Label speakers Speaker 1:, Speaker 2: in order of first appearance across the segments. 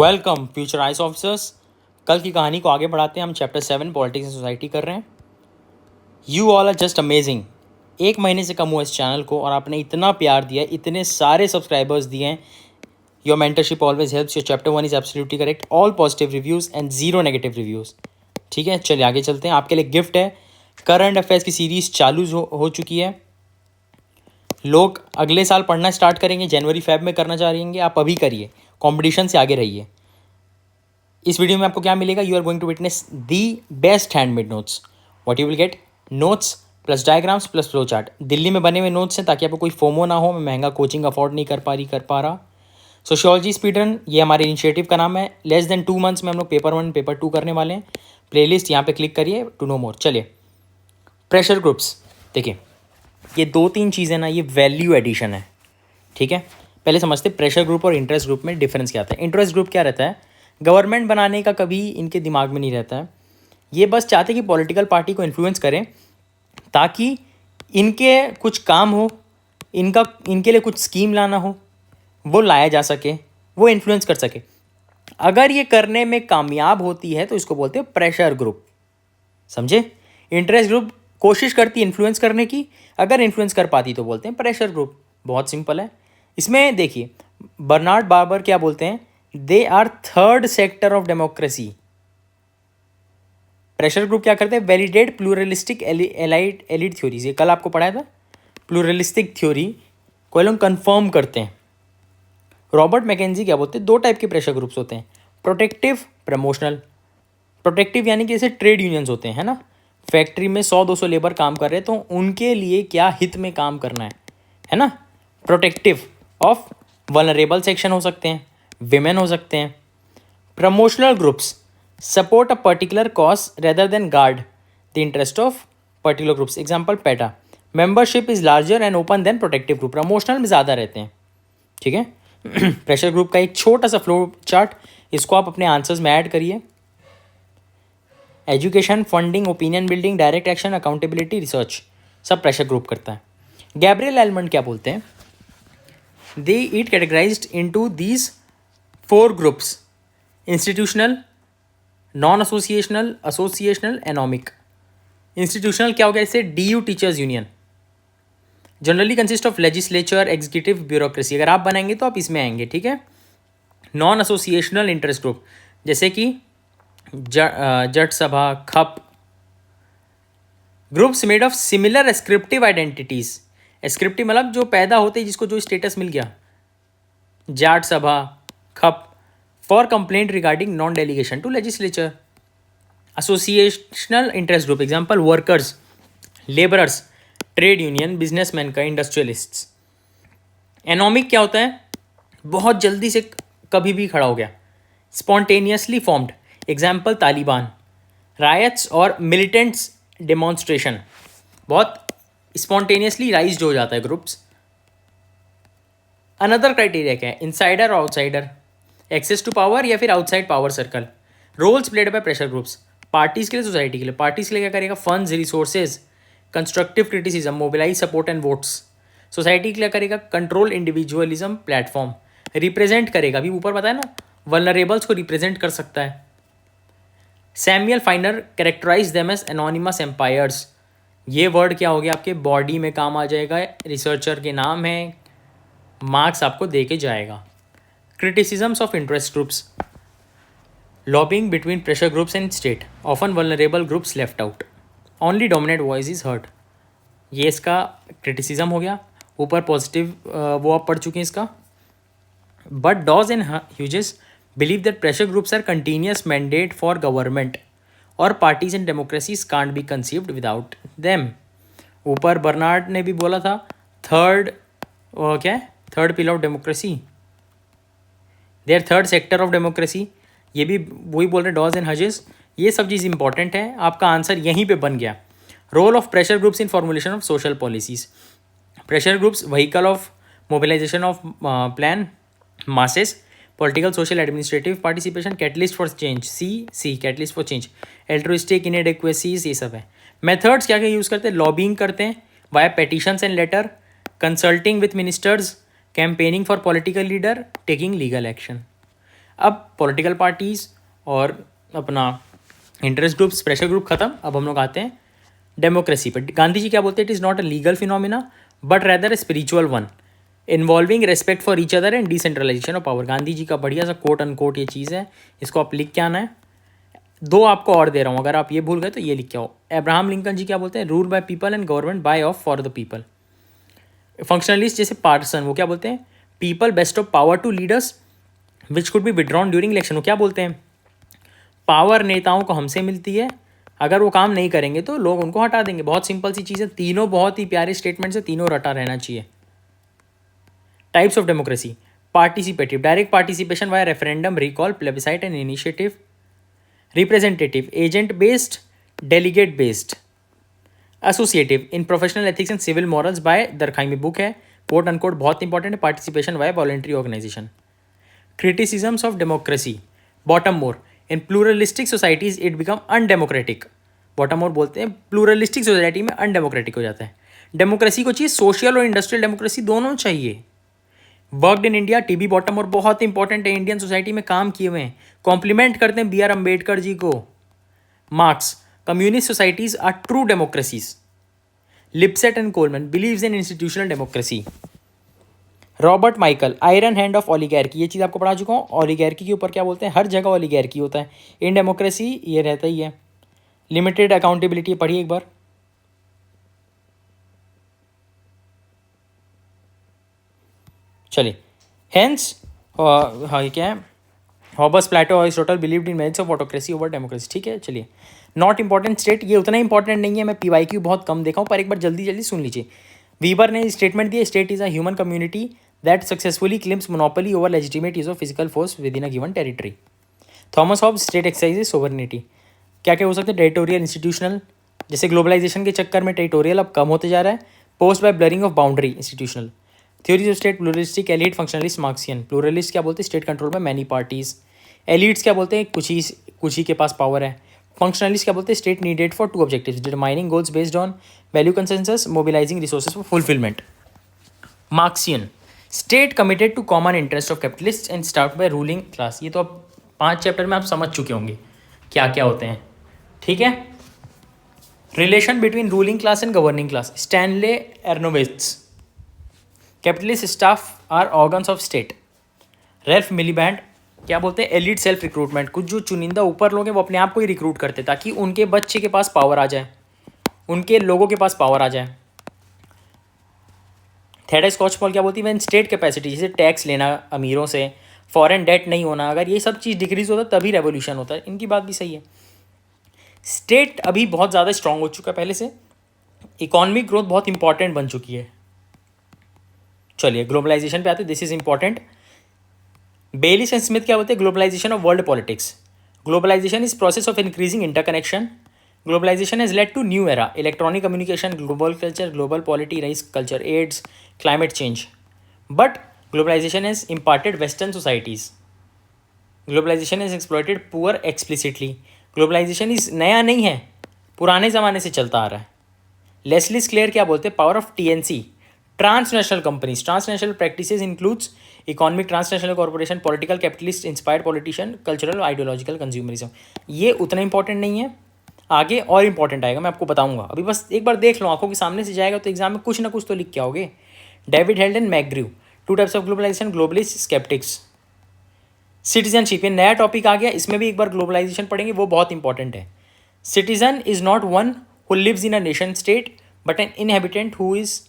Speaker 1: Welcome future ice officers. कल की कहानी को आगे बढ़ाते हैं। हम चैप्टर 7 पॉलिटिक्स एंड सोसाइटी कर रहे हैं। You all are just amazing. 1 महीने से कम हुआ इस चैनल को और आपने इतना प्यार दिया, इतने सारे सब्सक्राइबर्स दिए हैं। Your mentorship always helps. Your chapter 1 is absolutely correct. All positive reviews and zero negative reviews. ठीक है, चलिए आगे चलते हैं। आपके लिए गिफ्ट है। करंट अफेयर्स की सीरीज़ चालू हो चुकी है। लोग अगले साल पढ़ना स्टार्ट करेंगे, जनवरी फेब में करना चाह रही आप अभी करिए, कॉम्पिटिशन से आगे रहिए। इस वीडियो में आपको क्या मिलेगा? You are going to witness the best handmade notes. What you will get? Notes plus diagrams plus flow chart. Delhi में बने हुए नोट्स हैं ताकि आपको कोई फोमो ना हो, मैं महंगा कोचिंग अफोर्ड नहीं कर पा रहा। सोशियोलॉजी स्पीड रन, ये हमारे इनिशिएटिव का नाम है। लेस देन 2 मंथ्स में हम लोग पेपर 1 पेपर 2 करने वाले हैं। प्लेलिस्ट यहाँ पे क्लिक करिए टू नो मोर। चलिए, प्रेशर ग्रुप्स। देखिए, ये 2-3 चीज़ें ना, ये वैल्यू एडिशन है। ठीक है, पहले समझते प्रेशर ग्रुप और इंटरेस्ट ग्रुप में डिफरेंस क्या आता है। इंटरेस्ट ग्रुप क्या रहता है? गवर्नमेंट बनाने का कभी इनके दिमाग में नहीं रहता है। ये बस चाहते कि पॉलिटिकल पार्टी को इन्फ्लुएंस करें ताकि इनके कुछ काम हो, इनके लिए कुछ स्कीम लाना हो, वो लाया जा सके, वो इन्फ्लुएंस कर सके। अगर ये करने में कामयाब होती है तो इसको बोलते हैं प्रेशर ग्रुप। समझे? इंटरेस्ट ग्रुप कोशिश करती है इन्फ्लुएंस करने की, अगर इन्फ्लुएंस कर पाती तो बोलते हैं प्रेशर ग्रुप। बहुत सिंपल है। इसमें देखिए, बर्नार्ड बार्बर क्या बोलते हैं? They are third sector of democracy. Pressure group क्या करते हैं? Validate pluralistic elite theories. ये कल आपको पढ़ाया था। प्लूरलिस्टिक थ्योरी को लोग कंफर्म करते हैं। रॉबर्ट मैकेंजी क्या बोलते हैं? 2 टाइप के प्रेशर ग्रुप्स होते हैं, प्रोटेक्टिव, प्रमोशनल। प्रोटेक्टिव यानी कि जैसे ट्रेड यूनियंस होते हैं ना, फैक्ट्री में 100-200 लेबर काम कर रहे हैं तो उनके लिए क्या हित में काम करना है ना। प्रोटेक्टिव ऑफ वल्नरेबल सेक्शन हो सकते हैं, विमेन हो सकते हैं। Promotional groups support a particular cause rather than guard the interest of particular groups. Example PETA. Membership is larger and open than protective group. Promotional में ज़्यादा रहते हैं। ठीक है। प्रेशर ग्रुप का एक छोटा सा फ्लो चार्ट, इसको आप अपने आंसर्स में ऐड करिए। Education, funding, opinion building, direct action, accountability, research, सब प्रेशर ग्रुप करता है। गैब्रियल एलमंड क्या बोलते हैं? They it categorized into these 4 groups: institutional, non associational, associational, anomic. Institutional क्या हो गया? इससे DU teachers union. Generally consist of legislature, executive, bureaucracy. अगर आप बनाएंगे तो आप इसमें आएंगे। ठीक है। नॉन एसोसिएशनल इंटरेस्ट ग्रुप जैसे कि Jat Sabha, khap. Groups made of similar ascriptive identities. Ascriptive मतलब जो पैदा होते ही जिसको जो स्टेटस मिल गया। Jat Sabha, Khap. For complaint regarding non delegation to legislature. Associational interest group example workers, labourers, trade union, businessman का, इंडस्ट्रियलिस्ट्स। एनॉमिक क्या होता है? बहुत जल्दी से कभी भी खड़ा हो गया, spontaneously formed. Example Taliban. Riots और मिलिटेंट्स डेमोन्स्ट्रेशन, बहुत स्पॉन्टेनियसली राइज हो जाता है ग्रुप्स। अनदर क्राइटेरिया क्या है? इनसाइडर और आउटसाइडर, एक्सेस टू पावर या फिर outside power circle. Roles played by pressure groups, parties के लिए, सोसाइटी के लिए। पार्टीज के लिए क्या करेगा? Funds, resources, constructive criticism, mobilise support and votes. Society के लिए करेगा? Control, individualism, platform. रिप्रेजेंट करेगा, अभी ऊपर बताया ना, वल्नरेबल्स को रिप्रेजेंट कर सकता है। Samuel Finer characterise them as anonymous empires. ये वर्ड क्या हो गया? आपके बॉडी में काम आ जाएगा, रिसर्चर के नाम है, मार्क्स आपको दे के जाएगा। Criticisms of interest groups, lobbying between pressure groups and state, often vulnerable groups left out, only dominate voice is heard. ये इसका क्रिटिसिज्म हो गया। ऊपर पॉजिटिव वो आप पढ़ चुके हैं इसका। But Dodge and Hughes believe that pressure groups are continuous mandate for government or parties and democracies can't be conceived without them. ऊपर बर्नार्ड ने भी बोला था थर्ड क्या है? Third pillar of democracy, there third sector of democracy. ये भी वही बोल रहे डॉज एंड हजेस। ये सब चीज़ इंपॉर्टेंट है, आपका आंसर यहीं पे बन गया। Role of pressure groups in formulation of social policies. Pressure groups vehicle of mobilization of plan masses, political, social, administrative participation, catalyst for change. See catalyst for change, altruistic, inadequacies, ये सब है। Methods क्या क्या use करते हैं? Lobbying करते हैं via petitions and later, consulting with ministers, campaigning for political leader, taking legal action. अब पॉलिटिकल पार्टीज़ और अपना इंटरेस्ट ग्रुप्स, प्रेशर ग्रुप खत्म। अब हम लोग आते हैं डेमोक्रेसी पर। गांधी जी क्या बोलते हैं? It is not a legal phenomena but rather a spiritual one involving respect for each other and decentralization of power. Gandhi ji का बढ़िया सा कोट अनकोट ये चीज़ है, इसको आप लिख के आना है। दो आपको और दे रहा हूँ, अगर आप ये भूल गए तो ये लिख के आओ। अब्राहम लिंकन जी क्या बोलते हैं? Rule by people and government by of for the people. Functionalist जैसे पार्सन, वो क्या बोलते हैं? People vest of power to leaders which could be withdrawn during election. वो क्या बोलते हैं? पावर नेताओं को हमसे मिलती है, अगर वो काम नहीं करेंगे तो लोग उनको हटा देंगे। बहुत सिंपल सी चीज़ है, तीनों बहुत ही प्यारे स्टेटमेंट्स है, तीनों रटा रहना चाहिए। Types of democracy: participative, direct participation via referendum, recall, plebiscite and initiative. Representative, agent based, delegate based. Associative, in professional ethics and civil morals by Durkheim, book है, कोट अनकोट बहुत इंपॉर्टेंट है। Participation via voluntary organization. Criticisms of democracy: Bottomore, in pluralistic societies it become undemocratic. Bottomore बोलते हैं pluralistic society में undemocratic हो जाता है। Democracy को चाहिए सोशल और इंडस्ट्रियल डेमोक्रेसी दोनों चाहिए। Worked in India, TB bottom और बहुत इंपॉर्टेंट है, इंडियन सोसाइटी में काम किए हुए हैं, कॉम्प्लीमेंट करते हैं बी आर अम्बेडकर जी को। Marx, communist societies are true democracies. Lipset and Coleman believes in institutional democracy. Robert Michael, iron hand of oligarchy, ये चीज़ आपको पढ़ा चुका हूँ। ओलिगैर्की के ऊपर क्या बोलते हैं? हर जगह ओलिगैर्की होता है, इन डेमोक्रेसी ये रहता ही है। लिमिटेड अकाउंटेबिलिटी पढ़िए एक बार। चलिए, हेंस हाँ ये क्या है? Hobbes, Plato, Aristotle believed in merits of autocracy over democracy. ठीक है, चलिए। नॉट इंपॉर्टेंट स्टेट, ये उतना इंपॉर्टेंट नहीं है, मैं पीवाईक्यू बहुत कम देखा हूँ, पर एक बार जल्दी जल्दी सुन लीजिए। वीबर ने स्टेटमेंट दिया, state is a human community that successfully claims monopoly over legitimate use of physical force with in a given territory. Thomas Hobbes, state exercises sovereignty. क्या क्या हो सकते हैं? टेरिटोरियल, इंस्टीट्यूशनल, जैसे ग्लोबलाइजेशन के चक्कर में टेरिटोरियल अब कम होते जा रहा है। Post by blurring of boundary, institutional. Theories of state: pluralistic, elite, functionalist, Marxian. Pluralist क्या बोलते हैं? स्टेट कंट्रोल में मैनी पार्टीज। एलिट्स क्या बोलते हैं? कुछ ही के पास पावर है। फंक्शनलिस्ट क्या बोलते हैं? State needed for two objectives, determining goals based on value consensus, mobilising resources for fulfilment. Marxian, state committed to common interest of capitalist and start by ruling class. ये तो अब 5 चैप्टर में आप समझ चुके होंगे क्या क्या होते हैं। ठीक है। Relation between ruling class and governing class: Stanley Aronowitz. Capitalist staff are organs of state. Ralph Miliband क्या बोलते हैं? एलिट सेल्फ रिक्रूटमेंट, कुछ जो चुनिंदा ऊपर लोग हैं वो अपने आप को ही रिक्रूट करते ताकि उनके बच्चे के पास पावर आ जाए, उनके लोगों के पास पावर आ जाए। थेडा स्कॉचपॉल क्या बोलती है? वैन स्टेट कैपेसिटी, जैसे टैक्स लेना अमीरों से, फॉरेन डेट नहीं होना, अगर ये सब चीज़ डिक्रीज होता तभी रेवोल्यूशन होता है। इनकी बात भी सही है। स्टेट अभी बहुत ज़्यादा स्ट्रांग हो चुका है पहले से, इकोनॉमिक ग्रोथ बहुत इंपॉर्टेंट बन चुकी है। चलिए ग्लोबलाइजेशन पे आते हैं, this is important. Baylis and Smith क्या बोलते हैं? Globalisation of world politics. Globalisation is process of increasing interconnection. Globalisation has led to new era, electronic communication, global culture, global polity, rice culture, AIDS, climate change. But globalisation has imparted western societies. Globalisation is exploited poor explicitly. Globalisation is नया नहीं है, पुराने ज़माने से चलता आ रहा है। Leslie स्क्लेयर क्या बोलते हैं? Power of TNC, transnational companies, transnational practices includes economic transnational corporation, political capitalist, inspired politician, cultural ideological consumerism. ये उतना इंपॉर्टेंट नहीं है, आगे और इंपॉर्टेंट आएगा, मैं आपको बताऊंगा। अभी बस एक बार देख लो, आंखों के सामने से जाएगा तो एग्जाम में कुछ ना कुछ तो लिख के आओगे। David Held and McGrew, two types of globalization, globalist, sceptics. Citizenship, ये नया टॉपिक आ गया, इसमें भी एक बार ग्लोबलाइजेशन पढ़ेंगे, वो बहुत इंपॉर्टेंट है। Citizen is not one who lives in a nation state but an inhabitant who is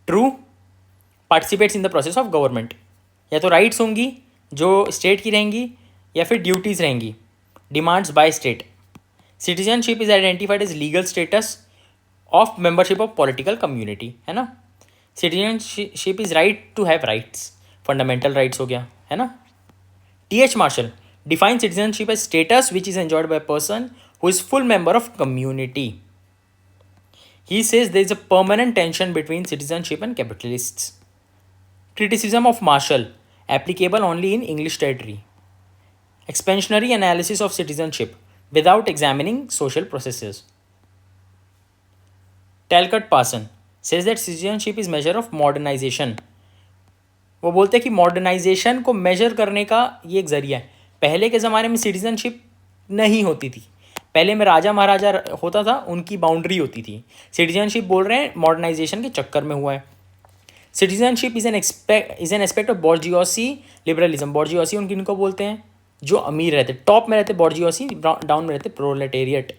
Speaker 1: true participates in the process of government. या तो राइट्स होंगी जो स्टेट की रहेंगी या फिर ड्यूटीज़ रहेंगी, demands by state. Citizenship is identified as legal status of membership of political community, है ना। Citizenship is right to have rights, fundamental rights हो गया, है ना। T H. Marshall define citizenship as status which is enjoyed by person who is full member of community. He says there is a permanent tension between citizenship and capitalists. Criticism of Marshall, applicable only in English territory. Expansionary analysis of citizenship without examining social processes. Talcott Parson says that citizenship is measure of modernization. वो बोलते हैं कि modernisation को major करने का ये एक जरिया है। पहले के ज़माने में सिटीजनशिप नहीं होती थी, पहले में राजा महाराजा होता था, उनकी बाउंड्री होती थी। सिटीजनशिप बोल रहे हैं मॉडर्नाइजेशन के चक्कर में हुआ है। Citizenship is an aspect of bourgeoisie liberalism. Bourgeoisie उनकी इनको बोलते हैं जो अमीर रहते, टॉप में रहते बॉर्जियोसी, डाउन में रहते proletariat.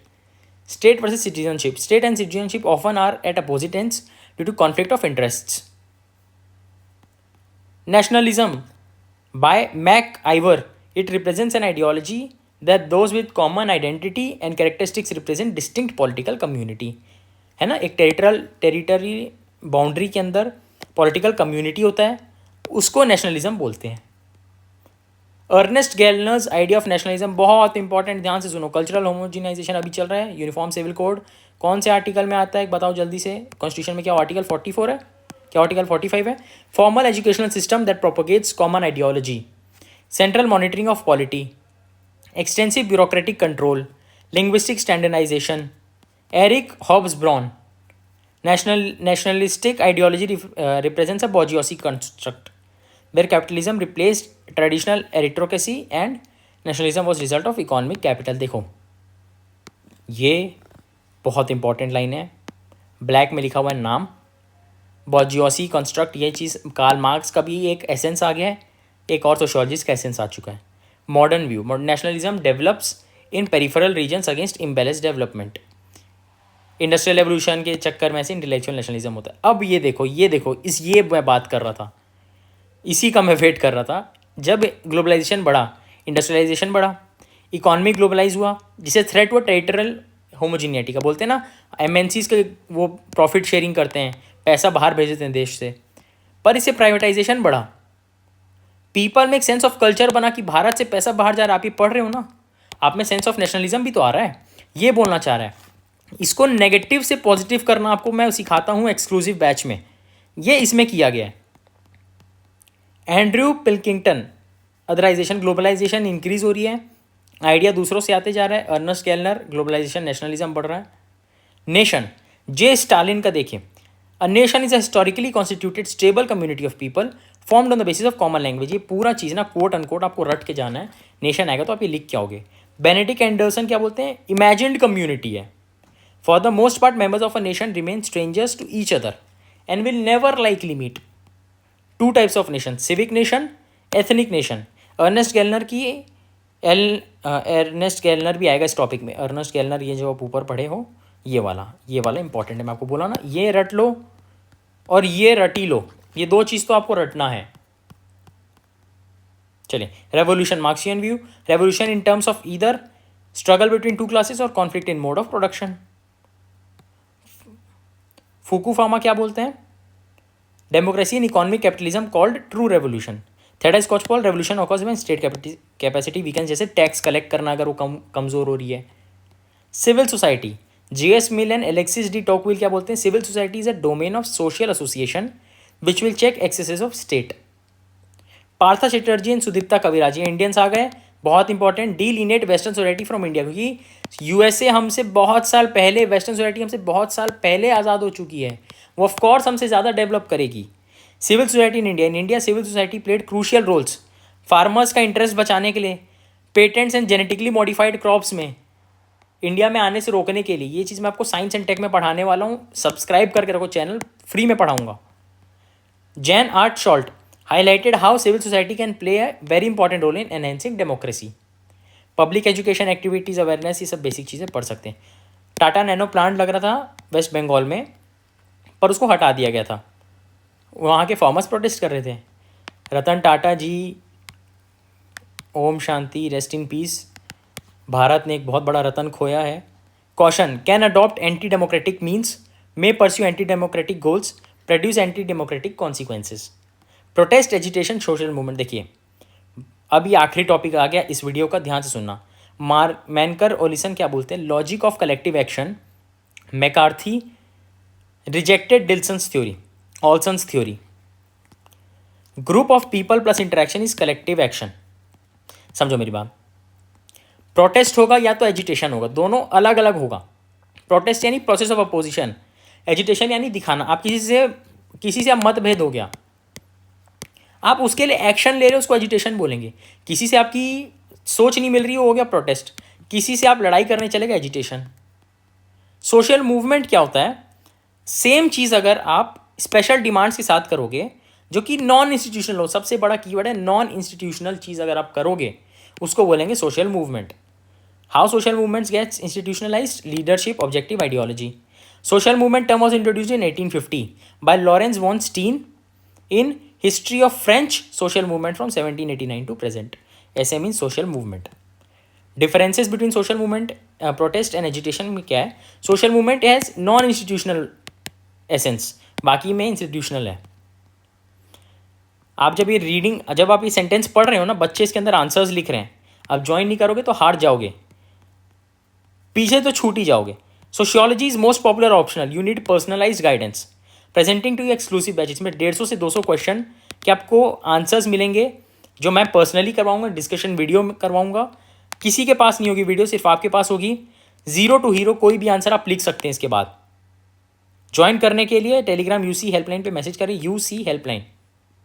Speaker 1: State versus citizenship. State and citizenship often are at opposite ends due to conflict of interests. Nationalism by MacIver. It represents an ideology that those with common identity and characteristics represent distinct political community. है ना, एक territory boundary के अंदर political community होता है, उसको nationalism बोलते हैं। अर्नेस्ट गेलनर्स आइडिया ऑफ नेशनलिज्म बहुत इंपॉर्टेंट, ध्यान से सुनो। कल्चरल होमोजिनाइजेशन अभी चल रहा है, यूनिफॉर्म सिविल कोड कौन से आर्टिकल में आता है बताओ जल्दी से। कॉन्स्टिट्यूशन में क्या आर्टिकल 44 है, क्या आर्टिकल 45 है। Formal educational system that propagates common ideology, central monitoring of polity, extensive bureaucratic control, linguistic standardization, Eric Hobsbawm. Nationalistic ideology represents a bourgeoisie construct where capitalism replaced traditional aristocracy and nationalism was result of economic capital। देखो ये बहुत important line है, black में लिखा हुआ है नाम, बॉर्जियोसी construct. ये चीज़ कार्ल मार्क्स का भी एक एसेंस आ गया है, एक और सोशियोलॉजिस्ट का एसेंस आ चुका है। Modern view, nationalism develops in peripheral regions against imbalanced development. Industrial revolution के चक्कर में से इंटेलेक्चुअल नेशनलिज्म होता है। अब ये देखो ये मैं बात कर रहा था, इसी का मैं वेट कर रहा था। जब ग्लोबलाइजेशन बढ़ा, इंडस्ट्रियलाइजेशन बढ़ा, इकॉनमी ग्लोबलाइज हुआ, जिसे थ्रेट हुआ टेरिटोरियल होमोजीनिटी का, बोलते हैं ना एमएनसीज के वो प्रॉफिट शेयरिंग करते हैं, पैसा बाहर भेज देते हैं देश से, पर इससे प्राइवेटाइजेशन बढ़ा। पीपल में एक सेंस ऑफ कल्चर बना कि भारत से पैसा बाहर जा रहा है, आप ये पढ़ रहे हो ना, आप में सेंस ऑफ नेशनलिज्म भी तो आ रहा है। ये बोलना चाह रहा है, इसको नेगेटिव से पॉजिटिव करना आपको मैं सिखाता हूँ एक्सक्लूसिव बैच में, ये इसमें किया गया है। Andrew Pilkington, otherisation globalisation increase हो रही है, आइडिया दूसरों से आते जा रहा है। अर्नेस्ट गेलनर, ग्लोबलाइजेशन नेशनलिज्म बढ़ रहा है। नेशन, जे स्टालिन का देखिए, a nation is a historically constituted stable community of people formed on the basis of common language. ये पूरा चीज़ ना कोट अनकोट आपको रट के जाना है, नेशन आएगा तो आप ये लिख के आओगे। बेनेडिक्ट एंडरसन क्या बोलते हैं, इमेजिन्ड कम्युनिटी है। For the most part, members of a nation remain strangers to each other and will never likely meet. Two types of nation, civic nation, ethnic nation. Ernest Gellner भी आएगा इस topic में। Ernest गेलनर, ये जो आप ऊपर पढ़े हो, ये वाला इंपॉर्टेंट है, मैं आपको बोला ना, ये रट लो और ये रटी लो, ये दो चीज़ तो आपको रटना है। चलिए, revolution, Marxian view, revolution in terms of either struggle between two classes और conflict in mode of production. Fukuyama क्या बोलते हैं, democracy in economic capitalism called true revolution. Theda Skocpol, revolution occurs when state capacity weaken, जैसे tax collect करना अगर वो कमज़ोर हो रही है। Civil society, J.S. Mill and Alexis de Tocqueville क्या बोलते हैं, civil society is a domain of social association which will check excesses of state. Partha Chatterjee and Sudipta Kaviraj, Indians आ गए, बहुत important. Delineate western society from India, क्योंकि यूएसए हमसे बहुत साल पहले, वेस्टर्न सोसाइटी हमसे बहुत साल पहले आज़ाद हो चुकी है, वो ऑफकोर्स हमसे ज़्यादा डेवलप करेगी। Civil society in India civil society played crucial roles farmers का इंटरेस्ट बचाने के लिए, patents and genetically modified crops में इंडिया में आने से रोकने के लिए। ये चीज़ मैं आपको साइंस एंड टेक में पढ़ाने वाला हूँ, सब्सक्राइब करके रखो चैनल, फ्री में पढ़ाऊँगा। Jan Aart Scholte highlighted how civil society can play a very important role in enhancing democracy. Public education activities, awareness, ये सब बेसिक चीज़ें पढ़ सकते हैं। टाटा नैनो प्लांट लग रहा था वेस्ट बंगाल में, पर उसको हटा दिया गया था, वहाँ के फार्मर्स प्रोटेस्ट कर रहे थे। रतन टाटा जी, Om Shanti, rest in peace. Bharat ने एक बहुत बड़ा रतन खोया है। Caution, can adopt anti democratic means, may pursue anti democratic goals, produce anti democratic consequences. Protest, agitation, social movement. देखिए अब ये आखिरी टॉपिक आ गया इस वीडियो का, ध्यान से सुनना। मैनकर ओलिसन क्या बोलते हैं, logic of collective action. McCarthy rejected Olson's theory, Olson's theory. Group of people plus interaction is collective action. समझो मेरी बात, प्रोटेस्ट होगा या तो एजिटेशन होगा, दोनों अलग अलग होगा। प्रोटेस्ट यानी प्रोसेस ऑफ अपोजिशन, एजिटेशन यानी दिखाना। आप किसी से आप मतभेद हो गया, आप उसके लिए एक्शन ले रहे हो, उसको एजिटेशन बोलेंगे। किसी से आपकी सोच नहीं मिल रही हो गया प्रोटेस्ट, किसी से आप लड़ाई करने चले गए एजिटेशन। सोशल मूवमेंट क्या होता है, सेम चीज़ अगर आप स्पेशल डिमांड्स के साथ करोगे जो कि नॉन इंस्टीट्यूशनल हो, सबसे बड़ा कीवर्ड है नॉन इंस्टीट्यूशनल चीज़ अगर आप करोगे उसको बोलेंगे social movement. How social movements gets institutionalized, leadership, objective, ideology. Social movement term was introduced in 1850 by Lorenz von Stein in history of French social movement from 1789 to present. ऐसे mean social movement. Differences between social movement, protest and agitation में क्या है, social movement has non institutional essence, बाकी में institutional है। आप जब ये रीडिंग, जब आप ये सेंटेंस पढ़ रहे हो ना, बच्चे इसके अंदर आंसर्स लिख रहे हैं, आप ज्वाइन नहीं करोगे तो हार जाओगे, पीछे तो छूट ही जाओगे। Sociology is most popular optional, you need personalise guidance, presenting to you exclusive batches में 150 से 200 क्वेश्चन के आपको आंसर्स मिलेंगे जो मैं पर्सनली करवाऊंगा, डिस्कशन वीडियो में करवाऊंगा, किसी के पास नहीं होगी वीडियो, सिर्फ आपके पास होगी। 0 to हीरो कोई भी आंसर आप लिख सकते हैं इसके बाद। ज्वाइन करने के लिए टेलीग्राम यूसी हेल्पलाइन पे मैसेज करें, यूसी हेल्पलाइन।